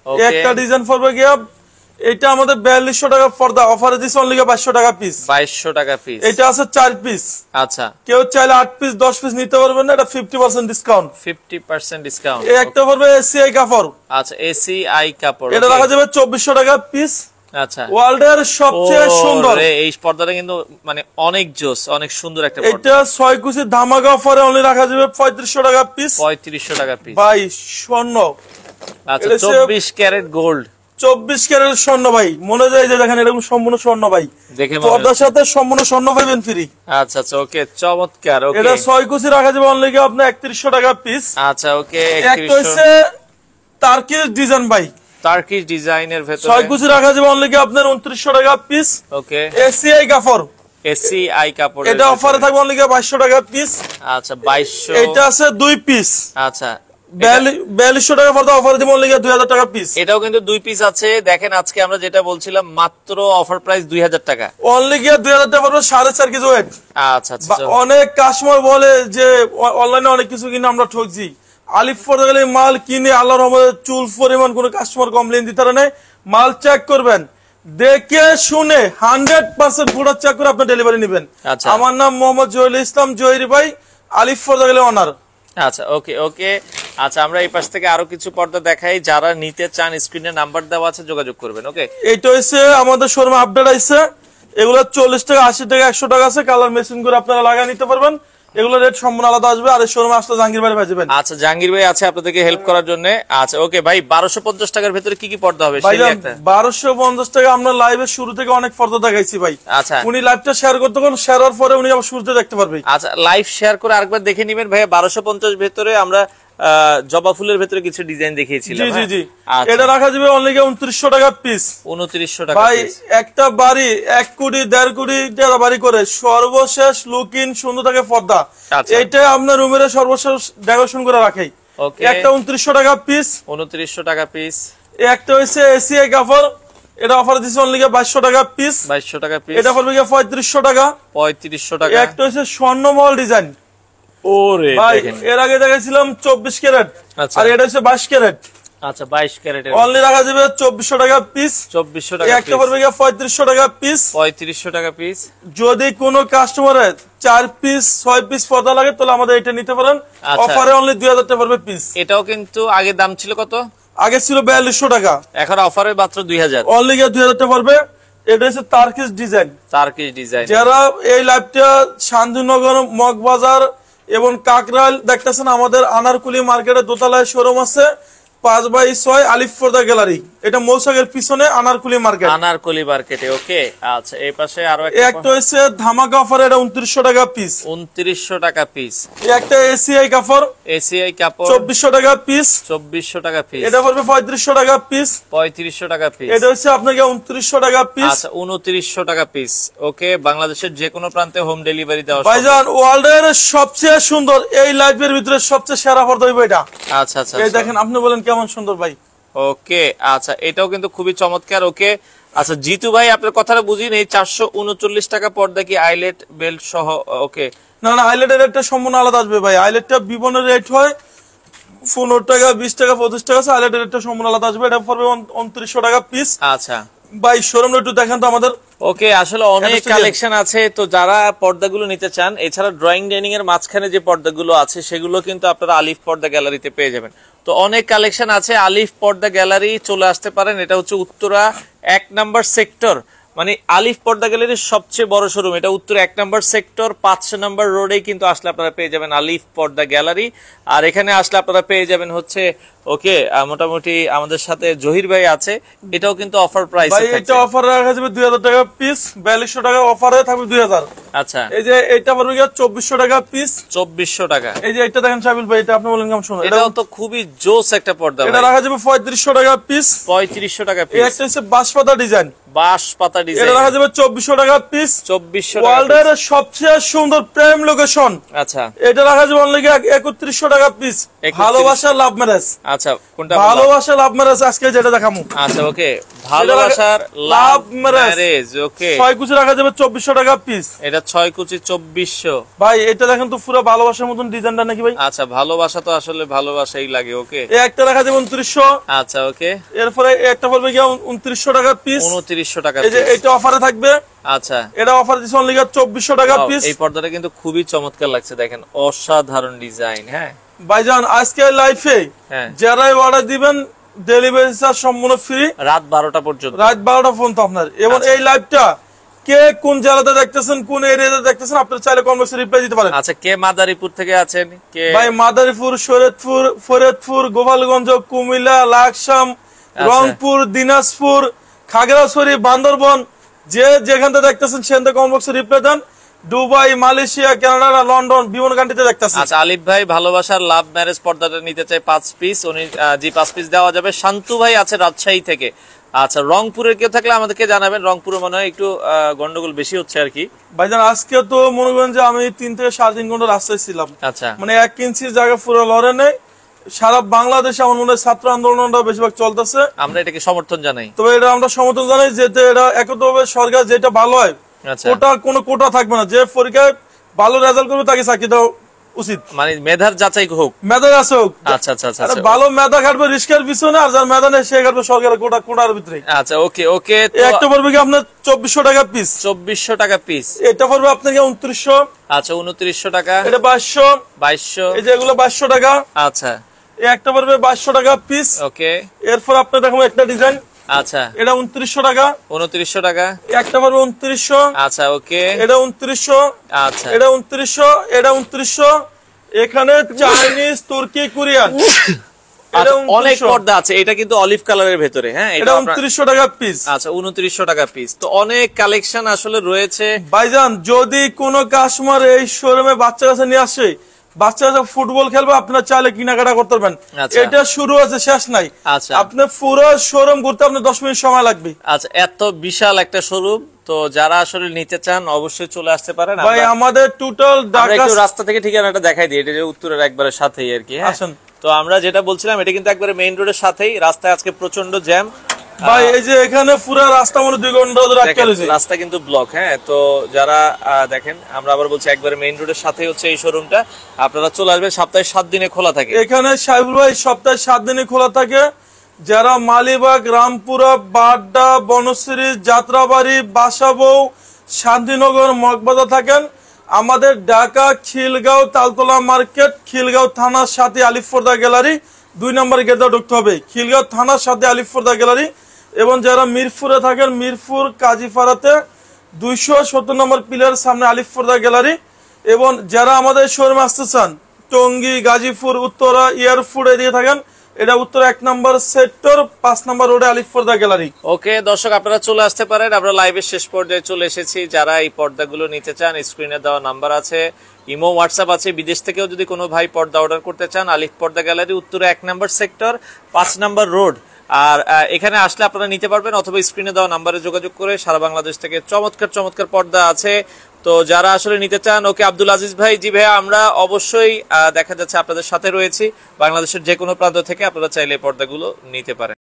ওকে। একটা ডিজাইন পড়বে গিয়া এটা আমাদের 4200 টাকা পর্দা অফারে দিছে অনলি 2200 টাকা পিস। 2200 টাকা পিস। এটা আছে 4 পিস। আচ্ছা, কেউ চাইলে 8 পিস 10 পিস নিতে পারবেন না, এটা 50% ডিসকাউন্ট। 50% ডিসকাউন্ট। এই একটা পড়বে এসিআই কাপড়। আচ্ছা, এসি আই কাপড়, এটা রাখা যাবে 2400 টাকা পিস। আচ্ছা, ওয়ার্ল্ডের সবচেয়ে সুন্দর এই পর্দাটা কিন্তু মানে অনেক জোস, অনেক সুন্দর একটা পর্দা। এটা 6 কুচি ধামাকা অফারে অনলি রাখা যাবে 3500 টাকা পিস। 3500 টাকা পিস। ভাই স্বর্ণ, আচ্ছা, এটা হচ্ছে 24 ক্যারেট গোল্ড। 24 ক্যারেট স্বর্ণ ভাই, মনে যায় যে দেখেন এরকম সম্পূর্ণ স্বর্ণ ভাই, দেখে পর্দার সাথে সম্পূর্ণ স্বর্ণ পাবেন ফ্রি। আচ্ছা আচ্ছা, ওকে, চমৎকার। ওকে, এটা 6 কুচি রাখা যাবে অনলি আপনার 3100 টাকা পিস। আচ্ছা, ওকে, একটা হচ্ছে তার্কিশ ডিজাইন ভাই, টার্কিশ ডিজাইনের ভেতরে 6 কুচি রাখা যাবে অনলি আপনার 2900 টাকা পিস। ওকে, এসিআই কাপড়, এসি আই কাপড়, এটা অফারে থাকবে অনলি 2200 টাকা পিস। আচ্ছা, 2200। এটা আছে 2 পিস। আচ্ছা, 4200 টাকা পড়তে অফার দিব লিগে 2000 টাকা পিস। এটাও কিন্তু 2 পিস আছে। দেখেন আজকে আমরা যেটা বলছিলাম মাত্র অফার প্রাইস 2000 টাকা, অনলি গিয়ে 2000 টাকা পড়বে 4.5 কেজি ওয়েট। আচ্ছা আচ্ছা। অনেক কাস্টমার বলে যে অনলাইনে অনেক কিছু কিনে আমরা ঠকছি, আলিফ পড়তে গেলে মাল কিনে আল্লাহর রহমতে চুল পরিমাণ কোনো কাস্টমার কমপ্লেইন দিতে পারে না। মাল চেক করবেন, দেখে শুনে 100% প্রোডাক্ট চেক করে আপনি ডেলিভারি নেবেন। আচ্ছা। আমার নাম মোহাম্মদ জহিরুল ইসলাম, জহির ভাই, আলিফ পড়তে গেলে অনার। আচ্ছা ওকে ওকে। আচ্ছা আমরা এই পাশ থেকে আরো কিছু পর্দা দেখাই, যারা নিতে চান স্ক্রিনে নাম্বার দেওয়া আছে, যোগাযোগ করবেন। ওকে, এইটা হচ্ছে আমাদের শোরুমে আপডেট আইছে, এগুলো 40 টাকা, 80 টাকা, 100 টাকা আছে, কালার মেশিন করে আপনারা লাগিয়ে নিতে পারবেন। এগুলো রেট সম্পূর্ণ আলাদা আসবে। আর এই শোরুমে আসলে জাহাঙ্গীর ভাই পাবেন। আচ্ছা জাহাঙ্গীর ভাই আছে আপনাদেরকে হেল্প করার জন্য। আচ্ছা ওকে ভাই, 1250 টাকার ভিতরে কি কি পর্দা হবে? ভাই 1250 টাকা আমরা লাইভের শুরু থেকে অনেক পর্দা দেখাইছি ভাই। আচ্ছা উনি লাইভটা শেয়ার করতে কোন শেয়ার হওয়ার পরে উনি আবার শুরুতে দেখতে পারবে। আচ্ছা লাইভ শেয়ার করে আরেকবার দেখে নেবেন ভাই। 1250 ভেতরে আমরা জবা ফুলের ভেতরে কিছু ডিজাইন দেখিয়েছিলাম। জি জি জি, এটা রাখা যাবে অনলি 2900 টাকা পিস। 2900 টাকা ভাই পিস। একটা বাড়ি 1 কোটি 1.5 কোটি টাকা বাড়ি করে সর্বশেষ লুকিং সুন্দর থাকে পর্দা, আচ্ছা। এইটা আপনার রুমের সর্বশেষ ডেকোরেশন করে রাখাই। ওকে, একটা 2900 টাকা পিস। 2900 টাকা পিস। একটা হইছে এসিআই কাপড়, এটা অফার দিছে অনলি 2200 টাকা পিস। 2200 টাকা পিস। এটা পড়বে 3500 টাকা। 3500 টাকা। একটা হইছে স্বর্ণমহল ডিজাইন। ওরে ভাই দেখেন, এর আগে দেখাইছিলাম 24 ক্যারেট, আচ্ছা। আর এটা হচ্ছে 22 ক্যারেট। আচ্ছা 22 ক্যারেটের অনলি রাখা যাবে 2400 টাকা পিস। 2400 টাকা একটা পড়বে 3500 টাকা পিস। 3500 টাকা পিস। যদি কোনো কাস্টমারের 4 পিস 6 পিস পর্দা লাগে তাহলে আমাদের এটা নিতে পারেন। আচ্ছা। অফারে অনলি 2000 টাকা পড়বে পিস। এটাও কিন্তু আগে দাম ছিল কত? আগে ছিল 4200 টাকা, এখন অফারে মাত্র 2000। অনলি 2000 টাকা পড়বে। এটা হচ্ছে তারকিস ডিজাইন। তারকিশ ডিজাইন। যারা এই লাইভটা শান্তিনগর, মগবাজার এবং কাকরাইল দেখতেছেন, আমাদের আনারকুলি মার্কেটে দোতলায় শোরুম আছে, 5/6 আলিফ পর্দা গ্যালারি। এটা মৌসাকের পিছনে আনারকুলি মার্কেট। আনারকুলি মার্কেটে। ওকে আচ্ছা, এই পাশে আরো একটা হচ্ছে ধামাকা অফার, এটা 2900 টাকা পিস। 2900 টাকা পিস। একটা এসিআই কাপড়, এসিআই কাপড় 2400 টাকা পিস। 2400 টাকা পিস। এটা পড়বে 3500 টাকা পিস। 3500 টাকা পিস। এটা হচ্ছে আপনাকে 2900 টাকা পিস। আচ্ছা 2900 টাকা পিস। ওকে, বাংলাদেশের যে কোনো প্রান্তে হোম ডেলিভারি দেওয়া সম্ভব। ভাইজান ওয়ার্ল্ডের সবচেয়ে সুন্দর এই লাইভের ভিতরে সবচেয়ে সেরা পর্দা হইবে এটা। আচ্ছা আচ্ছা, এই দেখেন, আপনি বলেন কেমন সুন্দর ভাই। ওকে আচ্ছা, এটাও কিন্তু খুবই চমৎকার। ওকে আচ্ছা জিতু ভাই, আপনার কথাটা বুঝিনি, 439 টাকা পর্দা কি আইলেট বেল্ট সহ? ওকে না না, আইলেটের রেটটা সম্পূর্ণ আলাদা আসবে ভাই। আইলেটটা বিবনের রেট হয় 15 টাকা, 20 টাকা, 25 টাকা, আইলেটের রেটটা সম্পূর্ণ আলাদা আসবে। এটা পড়বে 2900 টাকা পিস। আচ্ছা ভাই শোরুমটা একটু দেখেন তো আমাদের। ওকে, আসলে অনেক কালেকশন আছে, তো যারা পর্দাগুলো নিতে চান, এছাড়া ড্রয়িং ডাইনিং এর মাঝখানে যে পর্দাগুলো আছে সেগুলো কিন্তু আপনারা আলিফ পর্দা গ্যালারিতে পেয়ে যাবেন। তো অনেক কালেকশন আছে, আলিফ পর্দা গ্যালারি চলে আসতে পারেন। এটা হচ্ছে উত্তরা 1 নাম্বার সেক্টর, মানে আলিফ পর্দা গ্যালারির সবচেয়ে বড় শোরুম। এটা উত্তর 1 নাম্বার সেক্টর 5 নাম্বার রোডে কিন্তু আসলে আপনারা পেয়ে যাবেন আলিফ পর্দা গ্যালারি। আর এখানে আসলে আপনারা পেয়ে যাবেন হচ্ছে ওকে মোটামুটি আমাদের সাথে জহির ভাই আছে, এটাও কিন্তু অফার প্রাইস। ভাই এটা অফার রাখা যাবে 2000 টাকা পিস। 4200 টাকা অফারে থাকবে 2000। আচ্ছা এই যে এটা পড়বে 2400 টাকা পিস। 2400 টাকা। এই যে এটা দেখেন সাবিল ভাই, এটা আপনি বলেন কেমন সুন্দর। এটাও তো খুবই জোস একটা পর্দা। এটা রাখা যাবে 3500 টাকা পিস। 3500 টাকা এই পিস। একটা হচ্ছে বাঁশপাতা ডিজাইন, বাঁশ পাতা ডিজাইন। এটা রাখা যাবে 2400 টাকা পিস। 2400 টাকা। ওয়ার্ল্ডের সবচেয়ে সুন্দর প্রেম লোকেশন, আচ্ছা এটা রাখা যাবে অনলি 3100 টাকা পিস। 3100 ভালোবাসা লাভ ম্যারেজ। আচ্ছা কোনটা? ভালোবাসা লাভ ম্যারেজ আজকে যেটা দেখামু। আচ্ছা ওকে, ভালোবাসার লাভ ম্যারেজ। ওকে 6 কুচি রাখা যাবে 2400 টাকা পিস। এটা 6 কুচি 2400। ভাই এটা দেখেন তো পুরো ভালোবাসার মতন ডিজাইনটা নাকি ভাই। আচ্ছা ভালোবাসা তো আসলে ভালোবাসাই লাগে। ওকে এই একটা রাখা যাবে 2900। আচ্ছা ওকে, এরপরে একটা পড়বে গিয়ে 2900 টাকা পিস। 2900 টাকা এই যে পিস। এটা অফারে থাকবে। আচ্ছা এটা অফার দিছে অনলি 2400 টাকা পিস। এই পর্দাটা কিন্তু খুবই চমৎকার লাগছে, দেখেন অসাধারণ ডিজাইন। হ্যাঁ ভাইজান আজকে লাইফে হ্যাঁ, যারাই অর্ডার দিবেন ডেলিভারি চার্জ সম্পূর্ণ ফ্রি, রাত 12টা পর্যন্ত। রাত 12টা পর্যন্ত আপনার। এবং এই লাইভটা কে কোন জেলাতে দেখতেছেন, কোন এরিয়াতে দেখতেছেন, আপনারা চাইলে কমেন্টে রিপ্লাই দিতে পারেন। আচ্ছা কে মাদারীপুর থেকে আছেন? কে ভাই মাদারীপুর, শরীয়তপুর, ফরিদপুর, গোপালগঞ্জ, কুমিল্লা, লাকসাম, রংপুর, দিনাজপুর, খাগড়াছড়ি, বান্দরবন, যে যেখান থেকে দেখতেছেন সেখান থেকে কমেন্ট বক্সে রিপ্লাই দেন। দুবাই, মালয়েশিয়া, কানাডা, লন্ডন, বিভিন্ন কান্ট্রিতে দেখতেছেন। আচ্ছা আলিফ ভাই ভালোবাসার লাভ ম্যারেজ পর্দাটা নিতে চাই 5 পিস। উনি জি 5 পিস দেওয়া যাবে। শান্তু ভাই আছে রাজশাহী থেকে। আচ্ছা রংপুরের কেউ থাকলে আমাদেরকে জানাবেন। রংপুরে মনে হয় একটু গন্ডগোল বেশি হচ্ছে আর কি। ভাইজান আজকে তো মনে করেন যে আমি 3 থেকে 3.5 ঘন্টা রাস্তায় ছিলাম। আচ্ছা মানে 1 ইঞ্চি জায়গা পুরো লড়ে নেই। সারা বাংলাদেশে আমার মনে হয় ছাত্র আন্দোলনটা বেশিরভাগ চলতেছে, আমরা এটাকে সমর্থন জানাই। তবে এটা আমরা সমর্থন জানাই যে এটা একতভাবে সরকার যেটা ভালো হয়, আচ্ছা, কোনো কোটা থাকবে না, যে পরীক্ষায় ভালো রেজাল্ট করবে তাকে চাকরি দেওয়া উচিত, মানে মেধার যাচাই হোক, মেধা আছে হোক। আচ্ছা আচ্ছা আচ্ছা, ভালো মেধা খাটবে রিস্কের পিছনে, আর যার মেধা নেই সে খাটবে সরকারের কোটার ভিতরে। আচ্ছা, ওকে ওকে। একটা পড়বে কি আপনার 2400 টাকা পিস, 2400 টাকা পিস। এটা পড়বে আপনার 2900। আচ্ছা, 2900 টাকা। এটা 2200, 2200। এই যে এগুলো 2200 টাকা। আচ্ছা, একটা পড়বে 2200 টাকা পিস। ওকে। এরপর আপনার দেখো একটা ডিজাইন, আচ্ছা, এটা 2900 টাকা। 2900 টাকা। একটা পড়বে 2900। আচ্ছা, ওকে। এটা 2900। আচ্ছা, এটা 2900, এটা 2900। এখানে চাইনিজ, তুর্কি, কোরিয়ান, এটা অনেক পর্দা আছে। এটা কিন্তু অলিভ কালারের ভেতরে, হ্যাঁ, এটা 2900 টাকা পিস। আচ্ছা, 2900 টাকা পিস। তো অনেক কালেকশন আসলে রয়েছে ভাইজান। যদি কোনো কাস্টমার এই শোরুমে বাচ্চা কাছে নিয়ে আসে, বাচ্চা কাছে ফুটবল খেলবে, আপনার চাইলে কেনাকাটা করতে পারবেন। এটা শুরু আছে, শেষ নাই। আচ্ছা, আপনি পুরো শোরুম ঘুরতে আপনার 10 মিনিট সময় লাগবে। আচ্ছা, এত বিশাল একটা শোরুম, তো যারা আসলে নিতে চান অবশ্যই চলে আসতে পারেন। ভাই আমাদের টোটাল ঢাকা, একটু রাস্তা থেকে ঠিকানাটা দেখাই দিই, এটা যে উত্তরের একবারে সাথেই আর কি, হ্যাঁ। আসেন। তো আমরা যেটা বলছিলাম, এটা কিন্তু একবারে মেইন রোডের সাথেই। রাস্তায় আজকে প্রচন্ড জ্যাম ভাই, এই যে এখানে পুরো রাস্তা মনে 2 ঘন্টা ধরে আটকে রয়েছে, রাস্তা কিন্তু ব্লক, হ্যাঁ। তো যারা দেখেন, আমরা আবার বলছি একবারে মেইন রোডের সাথেই হচ্ছে এই শোরুমটা। আপনারা চলে আসবেন, সপ্তাহে 7 দিনে খোলা থাকে এখানে। সাহেবুল ভাই সপ্তাহে 7 দিনই খোলা থাকে। যারা মালিবাগ, রামপুরা, বাড্ডা, বনশ্রী, যাত্রাবাড়ি, বাসাবৌ, শান্তিনগর, মগবাজার থাকেন, আমাদের ঢাকা খিলগাঁও তালতলা মার্কেট, খিলগাঁও থানার সাথে আলিফপর্দা গ্যালারি 2 নম্বর গেটে ঢুকতে হবে। খিলগাঁও থানার সাথে আলিফপর্দা গ্যালারি। এবং যারা মিরপুরে থাকেন, মিরপুর কাজীপাড়াতে 270 নম্বর পিলারের সামনে আলিফপর্দা গ্যালারি। এবং যারা আমাদের শোরুমে আসতে চান, টঙ্গী, গাজীপুর, উত্তরা, এয়ারপোর্ট এদিকে থাকেন, এটা উত্তর 1 নম্বর সেক্টর 5 নম্বর রোডে আলিফপর্দা গ্যালারি। ওকে দর্শক, আপনারা চলে আসতে পারেন। আমরা লাইভের শেষ পর্যায়ে চলে এসেছি। যারা এই পর্দাগুলো নিতে চান, স্ক্রিনে দেওয়া নাম্বার আছে, ইমো, হোয়াটসঅ্যাপ আছে। বিদেশ থেকেও যদি কোনো ভাই পর্দা অর্ডার করতে চান, আলিফ পর্দা গ্যালারি, উত্তরে 1 নম্বর সেক্টর 5 নম্বর রোড। আর এখানে আসলে আপনারা নিতে পারবেন, অথবা স্ক্রিনে দেওয়া নাম্বারে যোগাযোগ করে। সারা বাংলাদেশ থেকে চমৎকার চমৎকার পর্দা আছে। তো যারা আসলে নিতে চান, ওকে আব্দুল আজিজ ভাই। জি ভাইয়া, আমরা অবশ্যই দেখা যাচ্ছে আপনাদের সাথে রয়েছি। বাংলাদেশের যে কোনো প্রান্ত থেকে আপনারা চাইলে এই পর্দাগুলো নিতে পারেন।